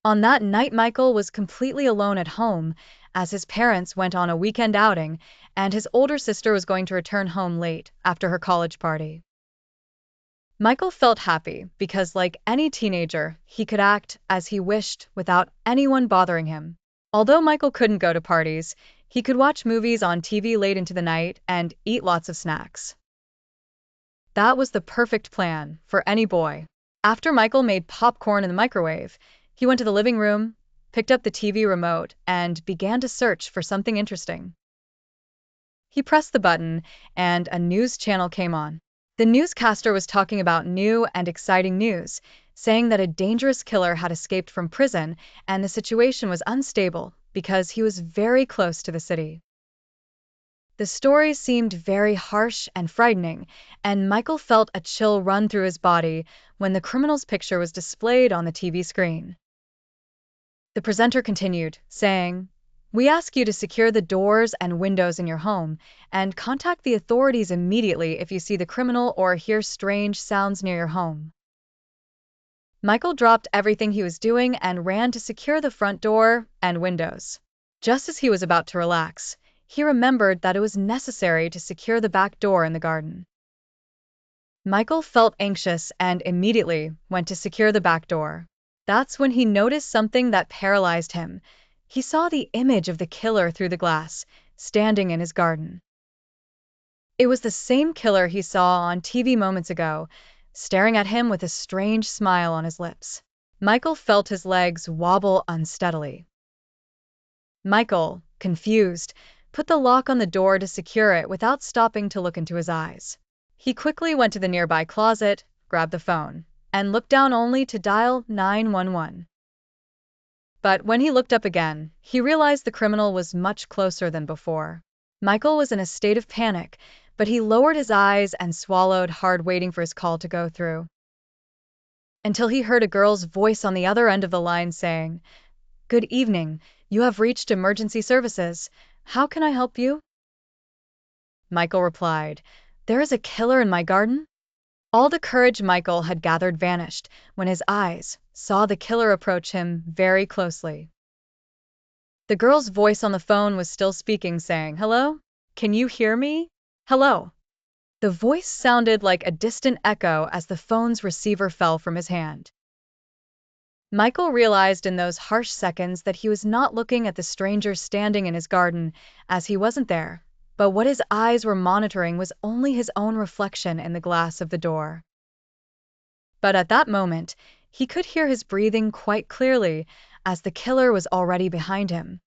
On that night, Michael was completely alone at home as his parents went on a weekend outing and his older sister was going to return home late after her college party. Michael felt happy because, like any teenager, he could act as he wished without anyone bothering him. Although Michael couldn't go to parties, he could watch movies on TV late into the night and eat lots of snacks. That was the perfect plan for any boy. After Michael made popcorn in the microwave, he went to the living room, picked up the TV remote, and began to search for something interesting. He pressed the button, and a news channel came on. The newscaster was talking about new and exciting news, saying that a dangerous killer had escaped from prison and the situation was unstable because he was very close to the city. The story seemed very harsh and frightening, and Michael felt a chill run through his body when the criminal's picture was displayed on the TV screen. The presenter continued, saying, "We ask you to secure the doors and windows in your home and contact the authorities immediately if you see the criminal or hear strange sounds near your home." Michael dropped everything he was doing and ran to secure the front door and windows. Just as he was about to relax, he remembered that it was necessary to secure the back door in the garden. Michael felt anxious and immediately went to secure the back door. That's when he noticed something that paralyzed him. He saw the image of the killer through the glass, standing in his garden. It was the same killer he saw on TV moments ago, staring at him with a strange smile on his lips. Michael felt his legs wobble unsteadily. Michael, confused, put the lock on the door to secure it without stopping to look into his eyes. He quickly went to the nearby closet, grabbed the phone, and looked down only to dial 911. But when he looked up again, he realized the criminal was much closer than before. Michael was in a state of panic, but he lowered his eyes and swallowed hard, waiting for his call to go through. Until he heard a girl's voice on the other end of the line saying, "Good evening, you have reached emergency services. How can I help you?" Michael replied, "There is a killer in my garden?" All the courage Michael had gathered vanished when his eyes saw the killer approach him very closely. The girl's voice on the phone was still speaking, saying, "Hello? Can you hear me? Hello?" The voice sounded like a distant echo as the phone's receiver fell from his hand. Michael realized in those harsh seconds that he was not looking at the stranger standing in his garden, as he wasn't there. But what his eyes were monitoring was only his own reflection in the glass of the door. But at that moment, he could hear his breathing quite clearly, as the killer was already behind him.